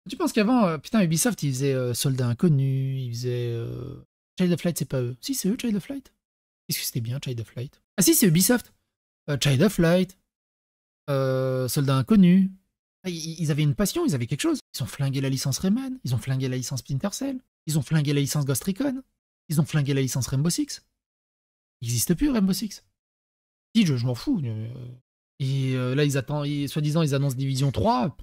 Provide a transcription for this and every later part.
Tu penses qu'avant, putain, Ubisoft, ils faisaient Soldat Inconnu, ils faisaient... Child of Light, c'est pas eux. Si, c'est eux, Child of Light. Est-ce que c'était bien, Child of Light? Ah si, c'est Ubisoft. Child of Light, Soldat Inconnu. Ah, ils avaient une passion, ils avaient quelque chose. Ils ont flingué la licence Rayman, ils ont flingué la licence Splinter Cell, ils ont flingué la licence Ghost Recon, ils ont flingué la licence Rainbow Six. Il n'existe plus, Rainbow Six. Si, je m'en fous. Et là, ils attendent, soi-disant, ils annoncent Division 3.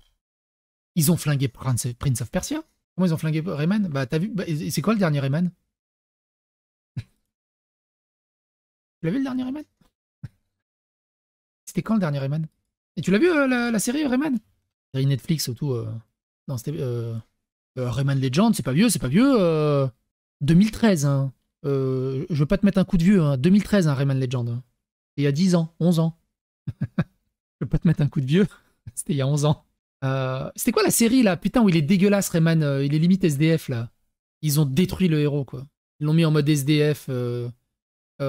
Ils ont flingué Prince of Persia. Comment ils ont flingué Rayman? Bah, t'as vu? Bah, c'est quoi le dernier Rayman? Tu l'as vu le dernier Rayman? C'était quand le dernier Rayman? Et tu l'as vu la série Rayman? Série Netflix autour. Non, c'était Rayman Legend, c'est pas vieux, c'est pas vieux. 2013, hein. Je veux pas te mettre un coup de vieux, hein. 2013, hein, Rayman Legend. Hein. Il y a 10 ans, 11 ans. Je veux pas te mettre un coup de vieux. C'était il y a 11 ans. C'était quoi la série là? Putain, où il est dégueulasse, Rayman. Il est limite SDF là. Ils ont détruit le héros, quoi. Ils l'ont mis en mode SDF,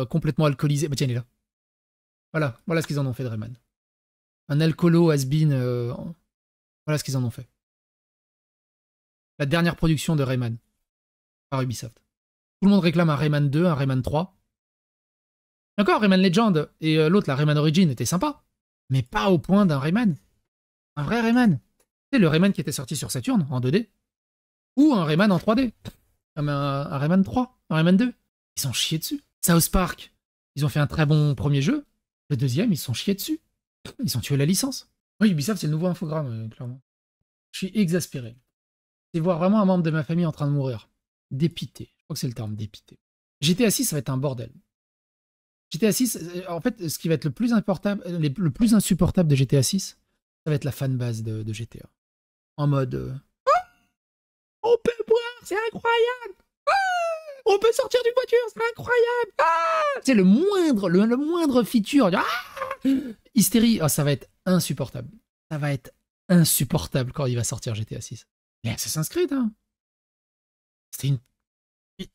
complètement alcoolisé. Bah tiens, il est là. Voilà, voilà ce qu'ils en ont fait de Rayman. Un alcoolo has-been. Voilà ce qu'ils en ont fait. La dernière production de Rayman par Ubisoft. Tout le monde réclame un Rayman 2, un Rayman 3. D'accord, Rayman Legend et l'autre, la Rayman Origin, était sympa. Mais pas au point d'un Rayman. Un vrai Rayman. C'est le Rayman qui était sorti sur Saturn en 2D. Ou un Rayman en 3D. Comme un Rayman 3, un Rayman 2. Ils sont chiés dessus. South Park, ils ont fait un très bon premier jeu. Le deuxième, ils sont chiés dessus. Ils ont tué la licence. Oui, Ubisoft, c'est le nouveau infogramme, clairement. Je suis exaspéré. C'est voir vraiment un membre de ma famille en train de mourir. Dépité. Je crois que c'est le terme, dépité. GTA 6, ça va être un bordel. GTA 6, en fait, ce qui va être le plus insupportable de GTA 6, ça va être la fanbase de GTA. En mode... on peut boire, c'est incroyable! On peut sortir d'une voiture, c'est incroyable! C'est le moindre feature. Hystérie, oh, ça va être insupportable. Ça va être insupportable quand il va sortir GTA 6. Mais Assassin's Creed, hein.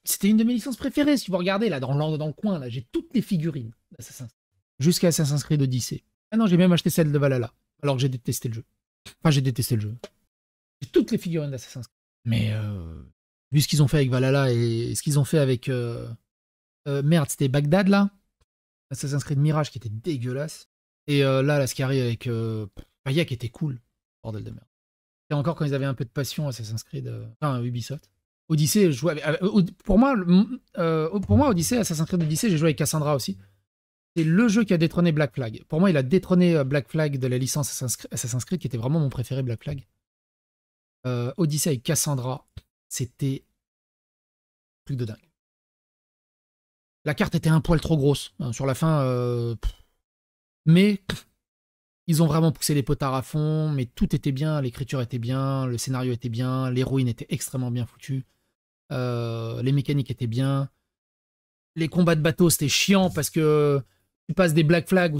C'était une de mes licences préférées. Si tu veux regarder, là, dans le coin, là, j'ai toutes les figurines d'Assassin's Creed. Jusqu'à Assassin's Creed Odyssey. Ah non, j'ai même acheté celle de Valhalla. Alors que j'ai détesté le jeu. Enfin, j'ai détesté le jeu. J'ai toutes les figurines d'Assassin's Creed. Mais, vu ce qu'ils ont fait avec Valhalla et ce qu'ils ont fait avec... merde, c'était Bagdad, là. Assassin's Creed Mirage, qui était dégueulasse. Et là, ce qui arrive avec... Paya, qui était cool. Bordel de merde. Et encore quand ils avaient un peu de passion, Assassin's Creed... Enfin, Ubisoft. Odyssey, je jouais avec, pour moi, Odyssey, Assassin's Creed Odyssey, j'ai joué avec Cassandra aussi. C'est le jeu qui a détrôné Black Flag. Pour moi, il a détrôné Black Flag de la licence Assassin's Creed, qui était vraiment mon préféré, Black Flag. Odyssey avec Cassandra, c'était un truc de dingue. La carte était un poil trop grosse. Hein, sur la fin, mais ils ont vraiment poussé les potards à fond, mais tout était bien, l'écriture était bien, le scénario était bien, l'héroïne était extrêmement bien foutue. Les mécaniques étaient bien. Les combats de bateau, c'était chiant parce que tu passes des Black Flags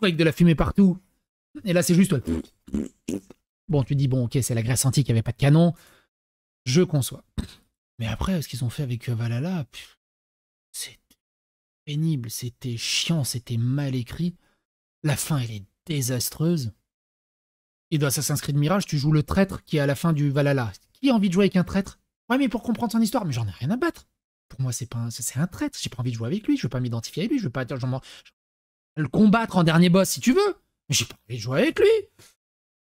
avec de la fumée partout. Et là, c'est juste... Bon, tu dis, bon, ok, c'est la Grèce antique, il n'y avait pas de canon. Je conçois. Mais après, ce qu'ils ont fait avec Valhalla, c'était pénible, c'était chiant, c'était mal écrit. La fin, elle est désastreuse. Et dans Assassin's Creed Mirage, tu joues le traître qui est à la fin du Valhalla. Qui a envie de jouer avec un traître? Ouais, mais pour comprendre son histoire, mais j'en ai rien à battre. Pour moi, c'est un traître. J'ai pas envie de jouer avec lui. Je veux pas m'identifier avec lui. Je veux pas le combattre en dernier boss si tu veux. Mais j'ai pas envie de jouer avec lui.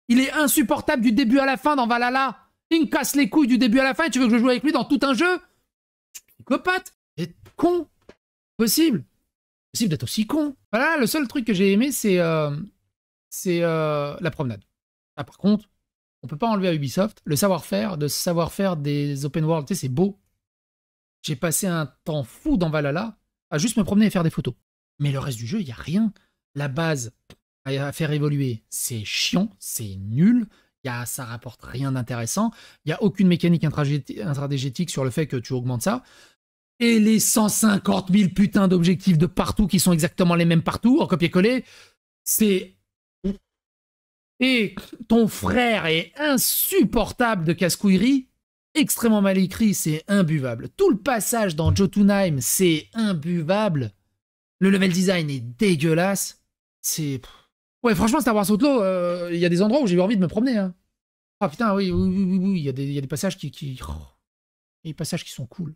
Il est insupportable du début à la fin dans Valhalla. Il me casse les couilles du début à la fin et tu veux que je joue avec lui dans tout un jeu? Psychopathe. C'est con. Possible. Possible d'être aussi con. Voilà, le seul truc que j'ai aimé, c'est la promenade. Ah, par contre, on peut pas enlever à Ubisoft le savoir-faire des open world. Tu sais, c'est beau. J'ai passé un temps fou dans Valhalla à juste me promener et faire des photos. Mais le reste du jeu, il n'y a rien. La base à faire évoluer, c'est chiant, c'est nul. Ça rapporte rien d'intéressant. Il n'y a aucune mécanique intradégétique sur le fait que tu augmentes ça. Et les 150 000 putains d'objectifs de partout qui sont exactement les mêmes partout, en copier-coller, c'est... Et ton frère est insupportable de casse-couillerie, extrêmement mal écrit, c'est imbuvable. Tout le passage dans Jotunheim, c'est imbuvable. Le level design est dégueulasse. C'est... Ouais, franchement, Star Wars Outlaw, il y a des endroits où j'ai eu envie de me promener. Hein. Ah putain, oui, oui, oui, oui, oui, il y a des passages qui... Oh, il y a des passages qui sont cool.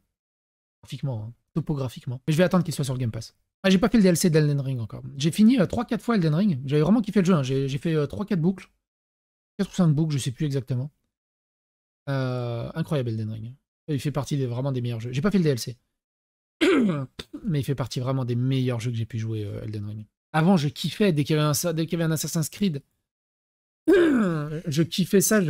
Graphiquement, hein, topographiquement. Mais je vais attendre qu'il soit sur le Game Pass. Ah, j'ai pas fait le DLC d'Elden Ring encore. J'ai fini 3-4 fois Elden Ring. J'avais vraiment kiffé le jeu. Hein. J'ai fait 3-4 boucles. 4 ou 5 boucles, je sais plus exactement. Incroyable Elden Ring. Il fait partie vraiment des meilleurs jeux. J'ai pas fait le DLC. Mais il fait partie vraiment des meilleurs jeux que j'ai pu jouer Elden Ring. Avant, je kiffais dès qu'il y avait un Assassin's Creed. Je kiffais ça,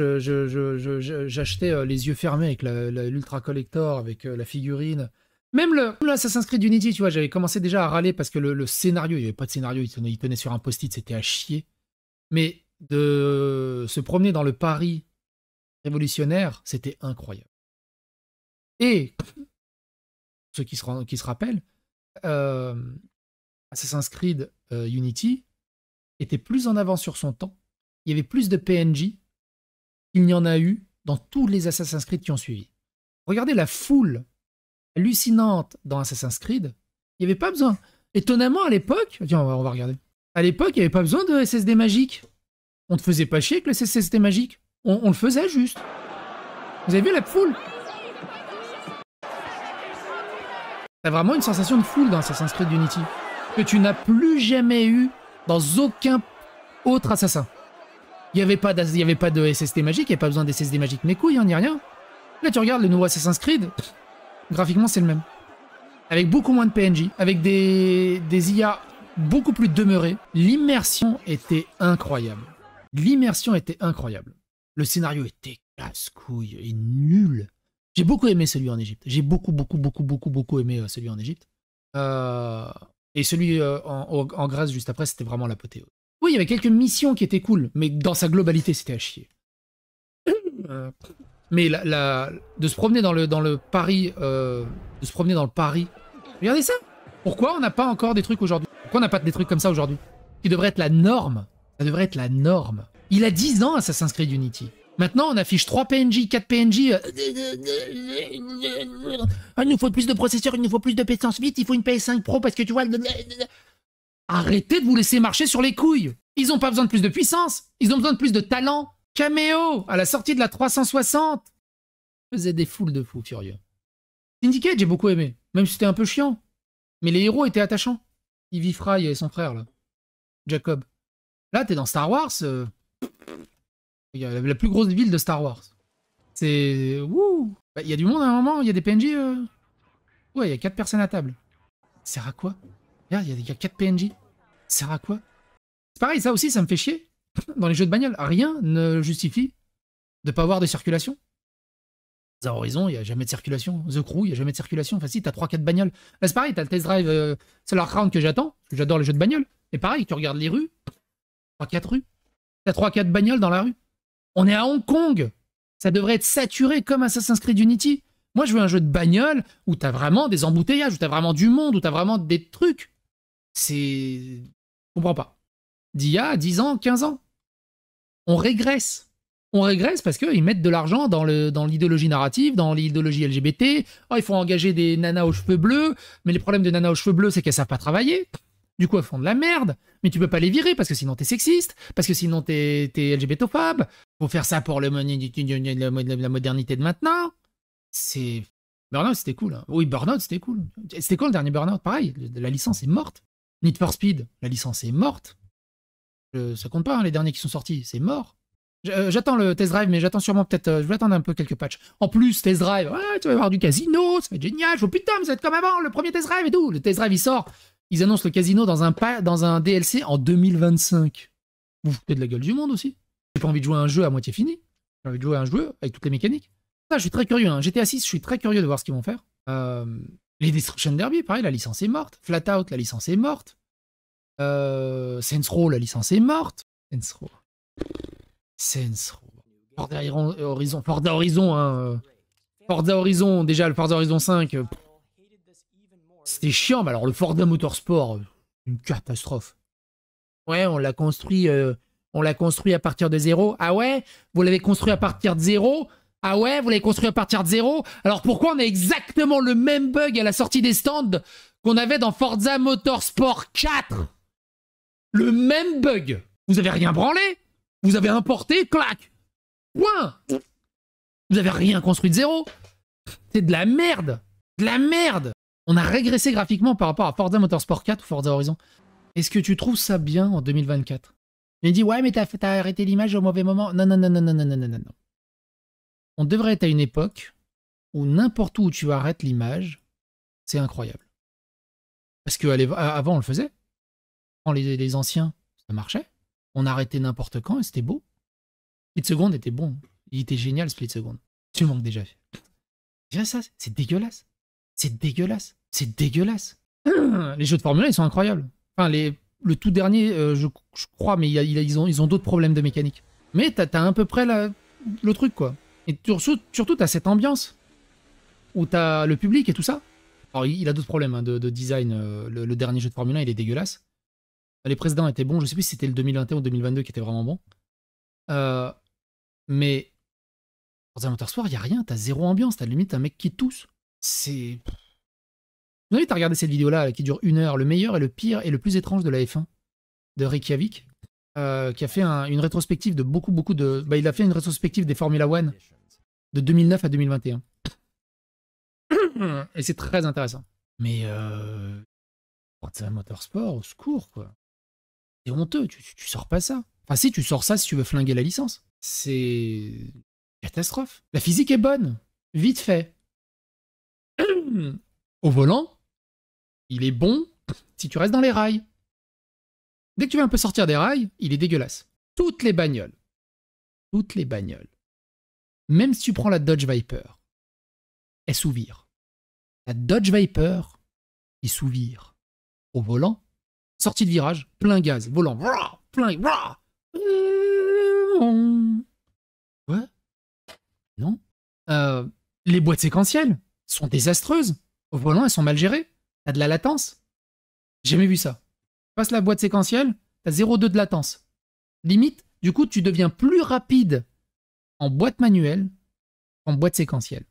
j'achetais les yeux fermés avec l'Ultra Collector, avec la figurine. Même l'Assassin's Creed Unity, tu vois, j'avais commencé déjà à râler parce que le scénario, il n'y avait pas de scénario, il tenait sur un post-it, c'était à chier. Mais de se promener dans le Paris révolutionnaire, c'était incroyable. Et, ceux qui se rappellent, Assassin's Creed Unity était plus en avance sur son temps. Il y avait plus de PNJ qu'il n'y en a eu dans tous les Assassin's Creed qui ont suivi. Regardez la foule hallucinante dans Assassin's Creed. Il n'y avait pas besoin. Étonnamment, à l'époque... Tiens, on va regarder. À l'époque, il n'y avait pas besoin de SSD magique. On ne te faisait pas chier avec le SSD magique. On le faisait juste. Vous avez vu la foule? T'as vraiment une sensation de foule dans Assassin's Creed Unity que tu n'as plus jamais eu dans aucun autre Assassin. Il n'y avait pas de SSD magique, il n'y avait pas besoin de SSD magique. Mais couilles, il n'y a rien. Là, tu regardes le nouveau Assassin's Creed, graphiquement, c'est le même. Avec beaucoup moins de PNJ, avec des IA beaucoup plus demeurées. L'immersion était incroyable. L'immersion était incroyable. Le scénario était casse-couille et nul. J'ai beaucoup aimé celui en Égypte. J'ai beaucoup aimé celui en Égypte. Et celui en Grèce juste après, c'était vraiment l'apothéose. Oui, il y avait quelques missions qui étaient cool, mais dans sa globalité, c'était à chier. Mais de se promener dans le Paris, de se promener dans le Paris. Regardez ça. Pourquoi on n'a pas encore des trucs aujourd'hui? Pourquoi on n'a pas des trucs comme ça aujourd'hui? Qui devrait être la norme. Ça devrait être la norme. Il a 10 ans, Assassin's Creed Unity. Maintenant, on affiche 3 PNJ, 4 PNJ. Il nous faut plus de processeurs, il nous faut plus de puissance vite, il faut une PS5 Pro parce que tu vois... Arrêtez de vous laisser marcher sur les couilles. Ils n'ont pas besoin de plus de puissance. Ils ont besoin de plus de talent. Caméo à la sortie de la 360. Faisait des foules de fous furieux. Syndicate, j'ai beaucoup aimé. Même si c'était un peu chiant. Mais les héros étaient attachants. Ivy Fry et son frère, là. Jacob. Là, t'es dans Star Wars. Il y a la plus grosse ville de Star Wars. C'est... Wouh. Il y a du monde à un moment. Il y a des PNJ. Ouais, il y a 4 personnes à table. Ça sert à quoi? Regarde, il y a 4 PNJ. Ça sert à quoi? C'est pareil, ça aussi, ça me fait chier. Dans les jeux de bagnole, rien ne justifie de pas avoir de circulation. Forza Horizon, il n'y a jamais de circulation. The Crew, il n'y a jamais de circulation. Enfin, si, t'as 3-4 bagnoles. Là, c'est pareil, t'as le test drive Solar Crown que j'attends, parce que j'adore les jeux de bagnole. Mais pareil, tu regardes les rues, 3-4 rues. T'as 3-4 bagnoles dans la rue. On est à Hong Kong. Ça devrait être saturé comme Assassin's Creed Unity. Moi, je veux un jeu de bagnole où t'as vraiment des embouteillages, où t'as vraiment du monde, où t'as vraiment des trucs. C'est... Je comprends pas. D'il y a 10 ans, 15 ans. On régresse. On régresse parce qu'ils mettent de l'argent dans l'idéologie narrative, dans l'idéologie LGBT. Oh, il faut engager des nanas aux cheveux bleus. Mais le problème des nanas aux cheveux bleus, c'est qu'elles savent pas travailler. Du coup, elles font de la merde. Mais tu peux pas les virer parce que sinon t'es sexiste. Parce que sinon t'es LGBTophobe. Faut faire ça pour la modernité de maintenant. C'est... Burnout, c'était cool. Hein. Oui, Burnout, c'était cool. C'était quoi le dernier Burnout? Pareil, la licence est morte. Need for Speed, la licence est morte. Ça compte pas, hein, les derniers qui sont sortis, c'est mort. J'attends le test drive, mais j'attends sûrement peut-être... je vais attendre un peu quelques patchs. En plus, test drive, ouais, tu vas avoir du casino, ça va être génial. Je vois putain, mais ça va être comme avant, le premier test drive et tout. Le test drive, il sort. Ils annoncent le casino dans un DLC en 2025. Vous foutez de la gueule du monde aussi. J'ai pas envie de jouer à un jeu à moitié fini. J'ai envie de jouer à un jeu avec toutes les mécaniques. Ça, je suis très curieux. Hein. GTA 6, je suis très curieux de voir ce qu'ils vont faire. Les Destruction Derby, pareil, la licence est morte. Flatout, la licence est morte. Saints Row, la licence est morte. Saints Row. Forza Horizon, hein. Forza Horizon, déjà le Forza Horizon 5, c'était chiant, mais alors le Forza Motorsport, une catastrophe. Ouais, on l'a construit à partir de zéro. Ah ouais? Vous l'avez construit à partir de zéro? Ah ouais? Vous l'avez construit à partir de zéro? Alors pourquoi on a exactement le même bug à la sortie des stands qu'on avait dans Forza Motorsport 4? Le même bug. Vous avez rien branlé. Vous avez importé, clac. Point. Vous avez rien construit de zéro. C'est de la merde. De la merde. On a régressé graphiquement par rapport à Forza Motorsport 4 ou Forza Horizon. Est-ce que tu trouves ça bien en 2024? Il dit, ouais, mais t'as arrêté l'image au mauvais moment. Non, non, non, non, non, non, non, non, non. On devrait être à une époque où n'importe où tu arrêtes l'image, c'est incroyable. Parce que avant, on le faisait. Quand les anciens, ça marchait. On arrêtait n'importe quand et c'était beau. Split Second était bon. Il était génial, Split Second. Tu le manques déjà fait. Déjà ça, c'est dégueulasse. C'est dégueulasse. C'est dégueulasse. Les jeux de Formule 1, ils sont incroyables. Enfin, le tout dernier, je crois, mais ils ont d'autres problèmes de mécanique. Mais t'as à peu près le truc, quoi. Et surtout, t'as cette ambiance où t'as le public et tout ça. Alors, il a d'autres problèmes hein, de design. Le dernier jeu de Formule 1, il est dégueulasse. Les précédents étaient bons. Je sais plus si c'était le 2021 ou 2022 qui était vraiment bon. Mais dans un Motorsport, il n'y a rien. T'as zéro ambiance. T'as limite un mec qui tousse. C'est... Je vous invite à regarder cette vidéo-là qui dure 1 heure. Le meilleur et le pire et le plus étrange de la F1 de Reykjavik. Qui a fait une rétrospective de beaucoup de... il a fait une rétrospective des Formula One de 2009 à 2021. Et c'est très intéressant. Mais c'est un Motorsport, au secours, quoi. C'est honteux, tu sors pas ça. Enfin si, tu sors ça si tu veux flinguer la licence. C'est... catastrophe. La physique est bonne. Vite fait. Au volant, il est bon si tu restes dans les rails. Dès que tu veux un peu sortir des rails, il est dégueulasse. Toutes les bagnoles, même si tu prends la Dodge Viper, elle sous-vire. La Dodge Viper, il sous-vire. Au volant, sortie de virage, plein gaz, volant, plein... Ouais. Non. Les boîtes séquentielles sont désastreuses. Au volant, elles sont mal gérées. T'as de la latence. J'ai jamais vu ça. Passe la boîte séquentielle, t'as 0,2 de latence. Limite, du coup, tu deviens plus rapide en boîte manuelle qu'en boîte séquentielle.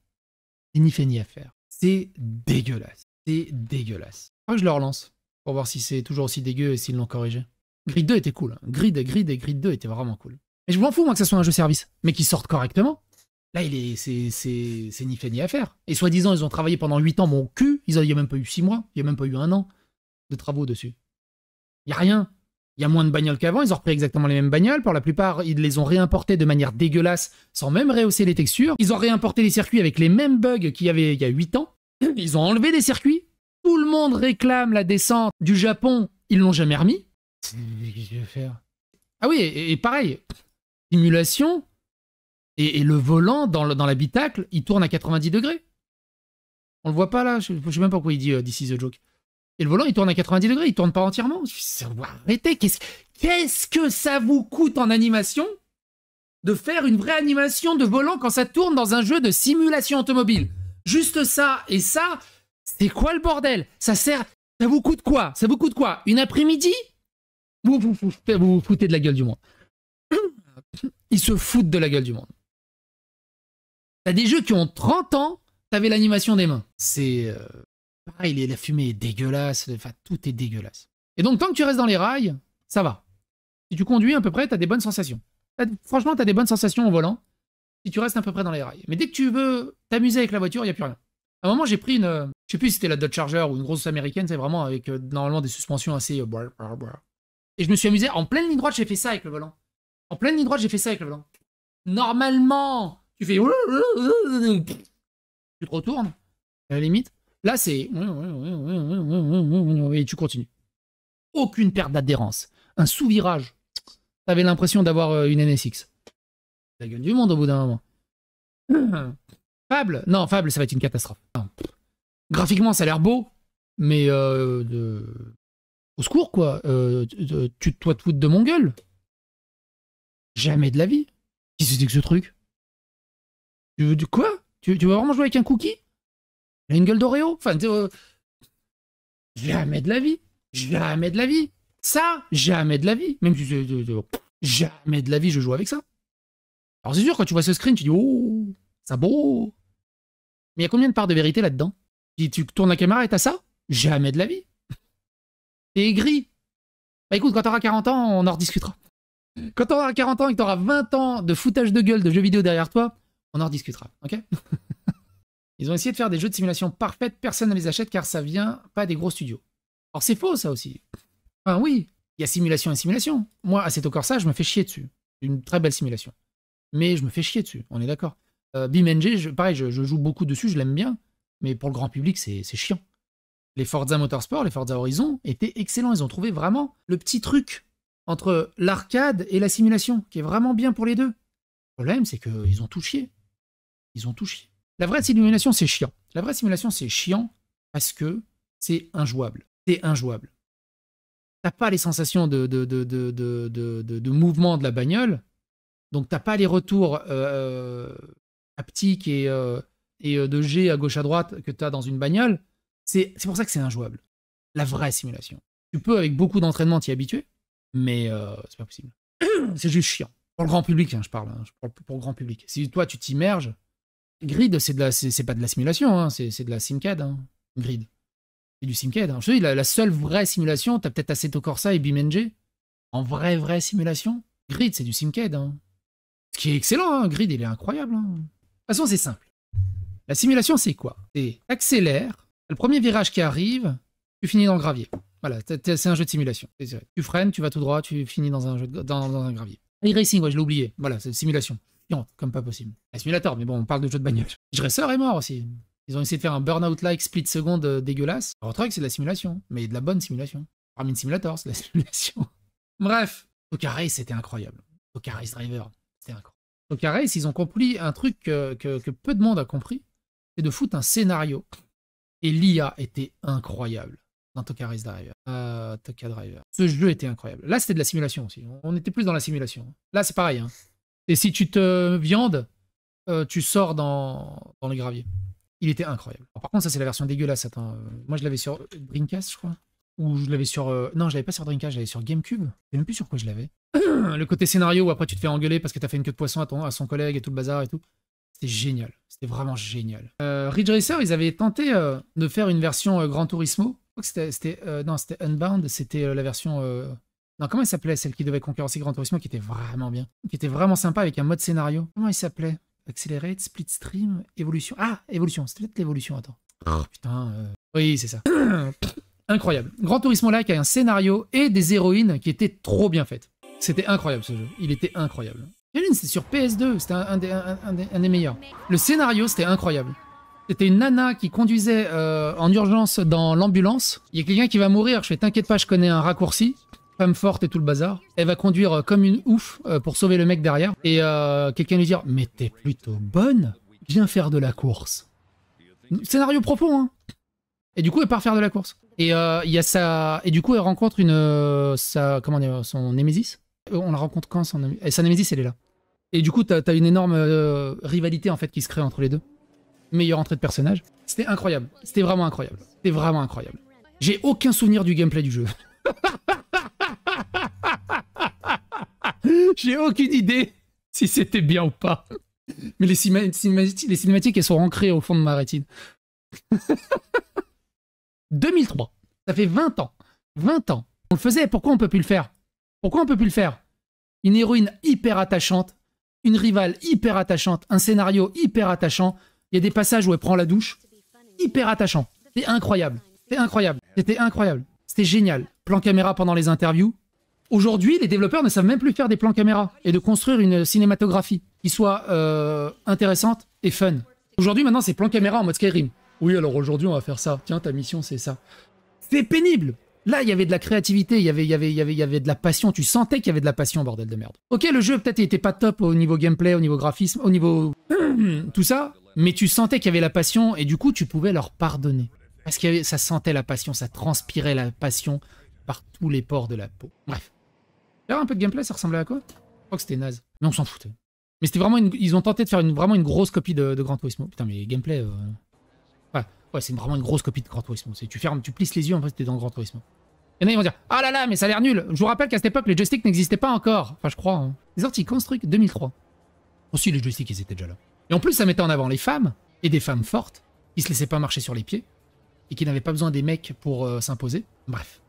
C'est ni fait ni à faire. C'est dégueulasse. C'est dégueulasse. Je crois que je le relance pour voir si c'est toujours aussi dégueu et s'ils l'ont corrigé. Grid 2 était cool. Hein. Grid et Grid 2 étaient vraiment cool. Et je m'en fous, moi, que ça soit un jeu service, mais qu'il sorte correctement. Là, c'est ni fait ni à faire. Et soi-disant, ils ont travaillé pendant 8 ans mon cul. Il n'y a même pas eu 6 mois. Il n'y a même pas eu 1 an de travaux dessus. Il n'y a rien. Il y a moins de bagnoles qu'avant. Ils ont repris exactement les mêmes bagnoles. Pour la plupart, ils les ont réimportées de manière dégueulasse, sans même rehausser les textures. Ils ont réimporté les circuits avec les mêmes bugs qu'il y avait il y a 8 ans. Ils ont enlevé des circuits. Tout le monde réclame la descente du Japon. Ils l'ont jamais remis. Qu'est-ce que je vais faire? Ah oui, et pareil. Simulation. Et le volant dans l'habitacle, il tourne à 90 degrés. On le voit pas là. Je sais même pas pourquoi il dit This is a joke. Et le volant, il tourne à 90 degrés. Il tourne pas entièrement. Arrêtez. Qu'est-ce que ça vous coûte en animation de faire une vraie animation de volant quand ça tourne dans un jeu de simulation automobile? Juste ça et ça, c'est quoi le bordel? Ça sert... Ça vous coûte quoi? Ça vous coûte quoi? Une après-midi? Vous vous foutez de la gueule du monde. Ils se foutent de la gueule du monde. T'as des jeux qui ont 30 ans, t'avais l'animation des mains. C'est... pareil, la fumée est dégueulasse, enfin, tout est dégueulasse. Et donc, tant que tu restes dans les rails, ça va. Si tu conduis à peu près, t'as des bonnes sensations. Franchement, t'as des bonnes sensations au volant, si tu restes à peu près dans les rails. Mais dès que tu veux t'amuser avec la voiture, il n'y a plus rien. À un moment, j'ai pris une... je sais plus si c'était la Dodge Charger ou une grosse américaine, c'est vraiment avec normalement des suspensions assez... Et je me suis amusé, en pleine ligne droite, j'ai fait ça avec le volant. En pleine ligne droite, j'ai fait ça avec le volant. Normalement, tu fais... tu te retournes, à la limite. Là, c'est... et tu continues. Aucune perte d'adhérence. Un sous-virage. T'avais l'impression d'avoir une NSX. La gueule du monde au bout d'un moment. Fable? Non, Fable, ça va être une catastrophe. Non. Graphiquement, ça a l'air beau, mais au secours, quoi. Tu dois te foutre de mon gueule. Jamais de la vie. Qu'est-ce que c'est que ce truc? Tu veux quoi? Tu vas vraiment jouer avec un cookie? Il a une gueule d'Oreo? Enfin, jamais de la vie. Jamais de la vie. Ça, jamais de la vie. Même si jamais de la vie je joue avec ça. Alors c'est sûr, quand tu vois ce screen, tu dis oh, ça beau. Mais il y a combien de parts de vérité là-dedans? Tu tournes la caméra et t'as ça? Jamais de la vie. T'es aigri. Bah écoute, quand t'auras 40 ans, on en rediscutera. Quand t'auras 40 ans et que t'auras 20 ans de foutage de gueule de jeux vidéo derrière toi, on en rediscutera, ok? Ils ont essayé de faire des jeux de simulation parfaits, personne ne les achète car ça vient pas des gros studios. Alors c'est faux ça aussi. Enfin oui, il y a simulation et simulation. Moi, Assetto Corsa, je me fais chier dessus. Une très belle simulation. Mais je me fais chier dessus, on est d'accord. BeamNG, pareil, je joue beaucoup dessus, je l'aime bien. Mais pour le grand public, c'est chiant. Les Forza Motorsport, les Forza Horizon étaient excellents. Ils ont trouvé vraiment le petit truc entre l'arcade et la simulation, qui est vraiment bien pour les deux. Le problème, c'est qu'ils ont tout chié. Ils ont tout chié. La vraie simulation, c'est chiant. La vraie simulation, c'est chiant parce que c'est injouable. C'est injouable. T'as pas les sensations de mouvement de la bagnole, donc t'as pas les retours haptiques et de G à gauche à droite que t'as dans une bagnole. C'est pour ça que c'est injouable. La vraie simulation. Tu peux, avec beaucoup d'entraînement, t'y habituer, mais c'est pas possible. C'est juste chiant. Pour le grand public, hein, je parle pour le grand public. Si toi, tu t'immerges, Grid, c'est pas de la simulation, hein, c'est de la simcade, hein, Grid. C'est du simcade. Hein. Je te dis, la seule vraie simulation, t'as peut-être Assetto Corsa et BeamNG. En vraie simulation, Grid, c'est du simcade. Hein. Ce qui est excellent, hein. Grid, il est incroyable. Hein. De toute façon, c'est simple. La simulation, c'est quoi? C'est t'accélères, le premier virage qui arrive, tu finis dans le gravier. Voilà, c'est un jeu de simulation. Tu freines, tu vas tout droit, tu finis dans un gravier. iRacing, ouais, je l'ai oublié. Voilà, c'est une simulation. Chiante, comme pas possible. Un simulateur, mais bon, on parle de jeu de bagnole. Racer est mort aussi. Ils ont essayé de faire un burnout-like split second dégueulasse. Alors, truc, c'est de la simulation, mais de la bonne simulation. Farming Simulator, c'est de la simulation. Bref, Tokyo Race, c'était incroyable. Tokyo Race Driver, c'était incroyable. Tokyo Race, ils ont compris un truc que peu de monde a compris, c'est de foutre un scénario. Et l'IA était incroyable dans Tokyo Race Driver. Tokyo Driver. Ce jeu était incroyable. Là, c'était de la simulation aussi. On était plus dans la simulation. Là, c'est pareil. Hein. Et si tu te viandes, tu sors dans les graviers. Il était incroyable. Alors, par contre, ça, c'est la version dégueulasse. Attends, moi, je l'avais sur Dreamcast, je crois. Ou je l'avais sur... Non, je l'avais pas sur Dreamcast, je l'avais sur GameCube. Je sais même plus sur quoi je l'avais. Le côté scénario où après, tu te fais engueuler parce que t'as fait une queue de poisson à son collègue et tout le bazar et tout. C'était génial. C'était vraiment génial. Ridge Racer, ils avaient tenté de faire une version Gran Turismo. Je crois que c'était Unbound. C'était la version... Non, comment il s'appelait, celle qui devait concurrencer Gran Turismo, qui était vraiment bien. Qui était vraiment sympa avec un mode scénario. Comment il s'appelait? Accelerate, Split Stream, Evolution. Ah, Evolution, c'était peut-être l'Evolution, attends. Oh, putain, oui, c'est ça. Incroyable. Gran Turismo-like avec un scénario et des héroïnes qui étaient trop bien faites. C'était incroyable ce jeu. Il était incroyable. C'était sur PS2, c'était un des meilleurs. Le scénario, c'était incroyable. C'était une nana qui conduisait en urgence dans l'ambulance. Il y a quelqu'un qui va mourir, je fais t'inquiète pas, je connais un raccourci. Femme forte et tout le bazar. Elle va conduire comme une ouf pour sauver le mec derrière. Et quelqu'un lui dire « Mais t'es plutôt bonne, viens faire de la course. » Scénario profond, hein. Et du coup, elle part faire de la course. Et il y a ça. Et du coup, elle rencontre comment dire, son Némésis. On la rencontre quand son Némésis? Et sa Némésis, elle est là. Et du coup, t'as une énorme rivalité en fait qui se crée entre les deux. Meilleure entrée de personnage. C'était incroyable. C'était vraiment incroyable. C'était vraiment incroyable. J'ai aucun souvenir du gameplay du jeu. J'ai aucune idée si c'était bien ou pas. Mais les cinématiques, elles sont ancrées au fond de ma rétine. 2003. Ça fait 20 ans. 20 ans. On le faisait, pourquoi on peut plus le faire? Pourquoi on peut plus le faire? Une héroïne hyper attachante, une rivale hyper attachante, un scénario hyper attachant. Il y a des passages où elle prend la douche. Hyper attachant. C'est incroyable. C'est incroyable. C'était incroyable. C'était génial. Plan caméra pendant les interviews. Aujourd'hui, les développeurs ne savent même plus faire des plans caméra et de construire une cinématographie qui soit intéressante et fun. Aujourd'hui, maintenant, c'est plan caméra en mode Skyrim. Oui, alors aujourd'hui, on va faire ça. Tiens, ta mission, c'est ça. C'est pénible. Là, il y avait de la créativité, il y avait de la passion. Tu sentais qu'il y avait de la passion, bordel de merde. Ok, le jeu, peut-être, il était pas top au niveau gameplay, au niveau graphisme, au niveau... tout ça, mais tu sentais qu'il y avait la passion et du coup, tu pouvais leur pardonner. Parce que ça sentait la passion, ça transpirait la passion par tous les pores de la peau. Bref. D'ailleurs, un peu de gameplay, ça ressemblait à quoi? Je crois que c'était naze. Mais on s'en foutait. Mais c'était vraiment ils ont tenté de faire vraiment une grosse copie de Gran Turismo. Putain, mais gameplay... Ouais, c'est vraiment une grosse copie de Gran Turismo. Tu plisses les yeux, en fait, t'es dans Gran Turismo. Il y en a, ils vont dire « Ah là là, mais ça a l'air nul !» Je vous rappelle qu'à cette époque, les joysticks n'existaient pas encore. Enfin, je crois. Hein. Les sorties Construct 2003. Aussi, les joysticks, ils étaient déjà là. Et en plus, ça mettait en avant les femmes, et des femmes fortes, qui se laissaient pas marcher sur les pieds, et qui n'avaient pas besoin des mecs pour s'imposer. Bref.